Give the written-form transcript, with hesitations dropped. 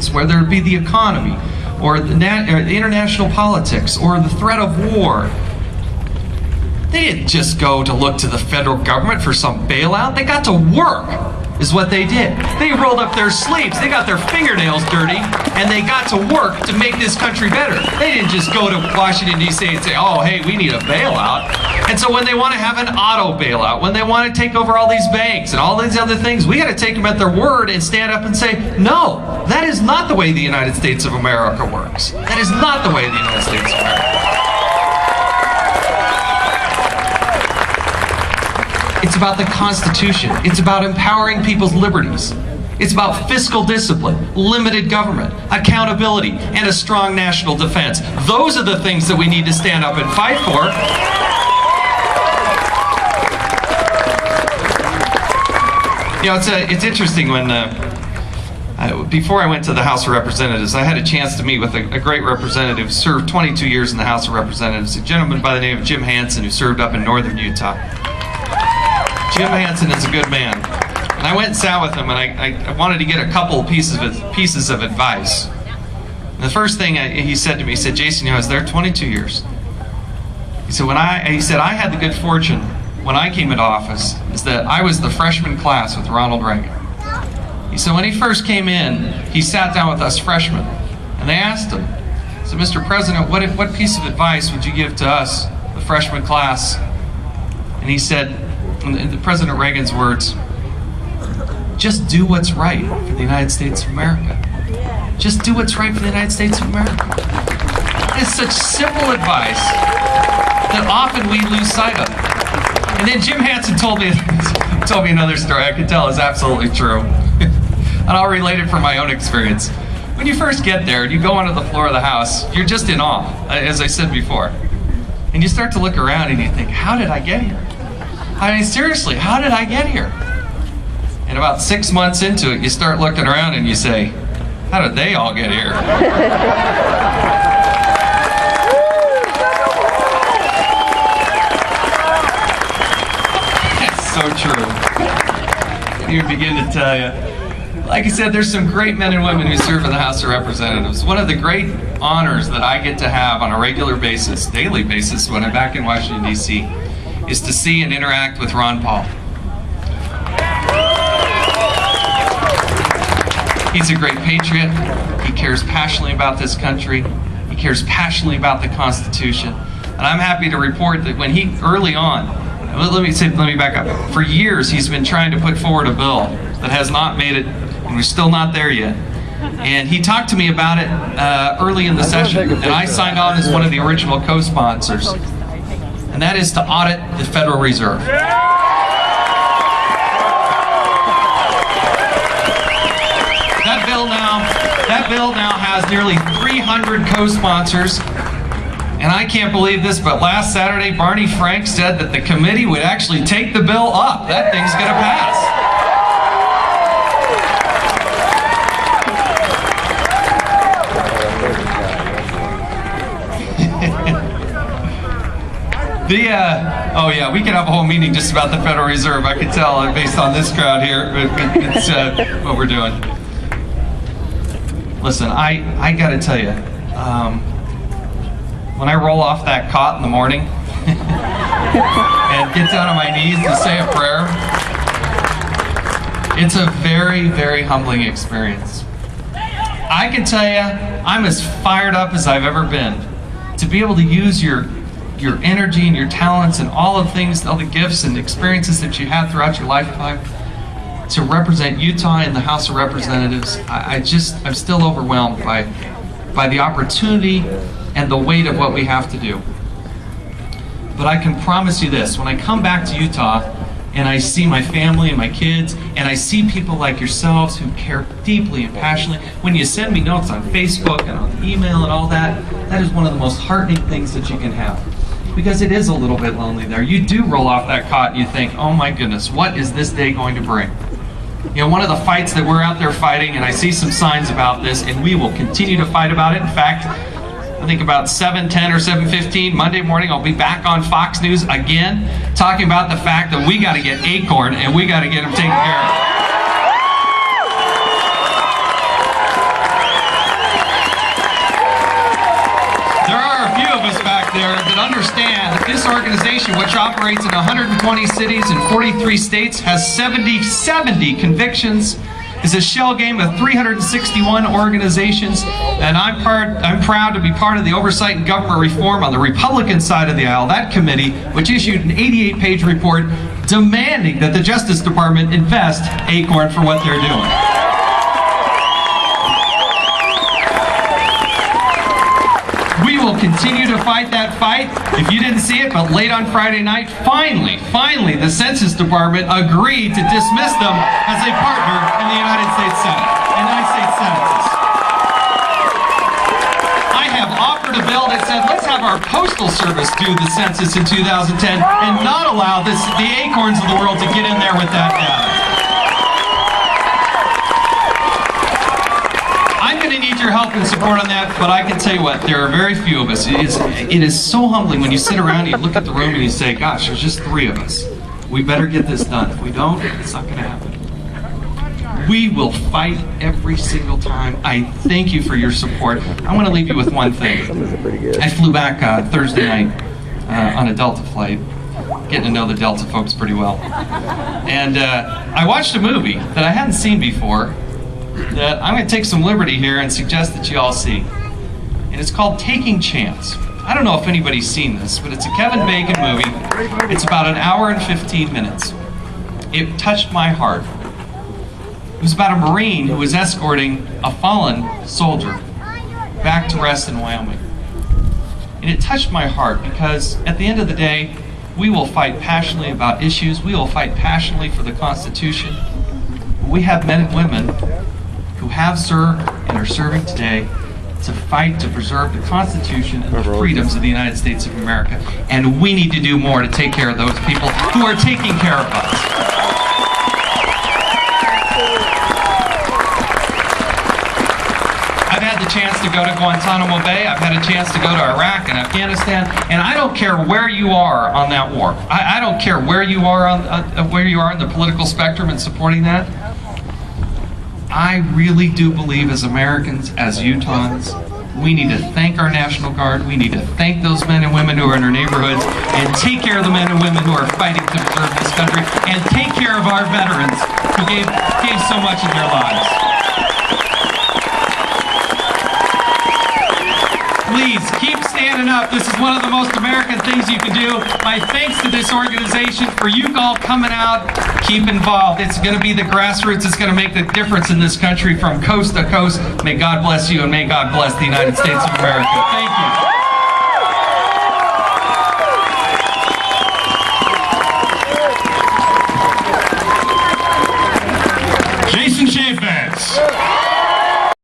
basis, whether it be the economy, or the international politics, or the threat of war. They didn't just go to look to the federal government for some bailout. They got to work, is what they did. They rolled up their sleeves, they got their fingernails dirty, and they got to work to make this country better. They didn't just go to Washington, D.C. and say, oh, hey, we need a bailout. And so when they want to have an auto bailout, when they want to take over all these banks and all these other things, we got to take them at their word and stand up and say, no, that is not the way the United States of America works. That is not the way the United States of America works. It's about the Constitution. It's about empowering people's liberties. It's about fiscal discipline, limited government, accountability, and a strong national defense. Those are the things that we need to stand up and fight for. You know, it's interesting when, before I went to the House of Representatives, I had a chance to meet with a great representative who served 22 years in the House of Representatives, a gentleman by the name of Jim Hansen, who served up in northern Utah. Jim Hansen is a good man. And I went and sat with him, and I wanted to get a couple pieces of advice. And the first thing he said to me, he said, Jason, you know, I was there 22 years. He said, I had the good fortune when I came into office is that I was the freshman class with Ronald Reagan. He said, when he first came in, he sat down with us freshmen, and they asked him, so Mr. President, what piece of advice would you give to us, the freshman class? And he said, in President Reagan's words, just do what's right for the United States of America. Just do what's right for the United States of America. It's such simple advice that often we lose sight of. And then Jim Hansen told me another story I could tell is absolutely true. And I'll relate it from my own experience. When you first get there and you go onto the floor of the House, you're just in awe, as I said before. And you start to look around and you think, how did I get here? I mean, seriously, how did I get here? And about 6 months into it, you start looking around and you say, how did they all get here? It's so true. I can't even begin to tell you. Like I said, there's some great men and women who serve in the House of Representatives. One of the great honors that I get to have on a regular basis, daily basis, when I'm back in Washington, D.C., is to see and interact with Ron Paul. He's a great patriot. He cares passionately about this country. He cares passionately about the Constitution. And I'm happy to report that when he, early on, let me back up. For years, he's been trying to put forward a bill that has not made it, and we're still not there yet. And he talked to me about it early in the session, and I signed on as one of the original co-sponsors. And that is to audit the Federal Reserve. That bill now has nearly 300 co-sponsors, and I can't believe this, but last Saturday, Barney Frank said that the committee would actually take the bill up. That thing's gonna pass. Oh yeah, we could have a whole meeting just about the Federal Reserve. I could tell based on this crowd here, it's what we're doing. Listen, I gotta tell you, when I roll off that cot in the morning and get down on my knees to say a prayer, it's a very, very humbling experience. I can tell you, I'm as fired up as I've ever been to be able to use your energy and your talents and all the things, all the gifts and experiences that you had throughout your lifetime to represent Utah in the House of Representatives. I'm still overwhelmed by the opportunity and the weight of what we have to do. But I can promise you this, when I come back to Utah and I see my family and my kids, and I see people like yourselves who care deeply and passionately, when you send me notes on Facebook and on email and all that, that is one of the most heartening things that you can have. Because it is a little bit lonely there. You do roll off that cot and you think, oh my goodness, what is this day going to bring? You know, one of the fights that we're out there fighting, and I see some signs about this, and we will continue to fight about it. In fact, I think about 7:10 or 7:15 Monday morning, I'll be back on Fox News again, talking about the fact that we got to get Acorn and we got to get them taken care of. understand that this organization, which operates in 120 cities and 43 states, has 70 convictions, is a shell game of 361 organizations, and I'm proud to be part of the Oversight and Government Reform on the Republican side of the aisle, that committee, which issued an 88-page report demanding that the Justice Department invest ACORN for what they're doing. We will continue to fight that fight. If you didn't see it, but late on Friday night, finally, the Census Department agreed to dismiss them as a partner in the United States Senate. I have offered a bill that said, let's have our Postal Service do the census in 2010 and not allow the ACORNs of the world to get in there with that data. I'm going to need your help and support on that, but I can tell you what, there are very few of us. It is so humbling when you sit around and you look at the room and you say, gosh, there's just 3 of us. We better get this done. If we don't, it's not going to happen. We will fight every single time. I thank you for your support. I want to leave you with one thing. I flew back Thursday night on a Delta flight, getting to know the Delta folks pretty well. And I watched a movie that I hadn't seen before that I'm going to take some liberty here and suggest that you all see. And it's called Taking Chance. I don't know if anybody's seen this, but it's a Kevin Bacon movie. It's about an hour and 15 minutes. It touched my heart. It was about a Marine who was escorting a fallen soldier back to rest in Wyoming. And it touched my heart because at the end of the day, we will fight passionately about issues. We will fight passionately for the Constitution. We have men and women who have served and are serving today to fight to preserve the Constitution and the freedoms of the United States of America. And we need to do more to take care of those people who are taking care of us. I've had the chance to go to Guantanamo Bay. I've had a chance to go to Iraq and Afghanistan, and I don't care where you are on that war. I don't care where you are in the political spectrum in supporting that. I really do believe as Americans, as Utahns, we need to thank our National Guard. We need to thank those men and women who are in our neighborhoods and take care of the men and women who are fighting to preserve this country and take care of our veterans who gave so much of their lives. Please keep standing up. This is one of the most American things you can do. My thanks to this organization for you all coming out. Keep involved. It's going to be the grassroots. It's going to make the difference in this country from coast to coast. May God bless you and may God bless the United States of America. Thank you.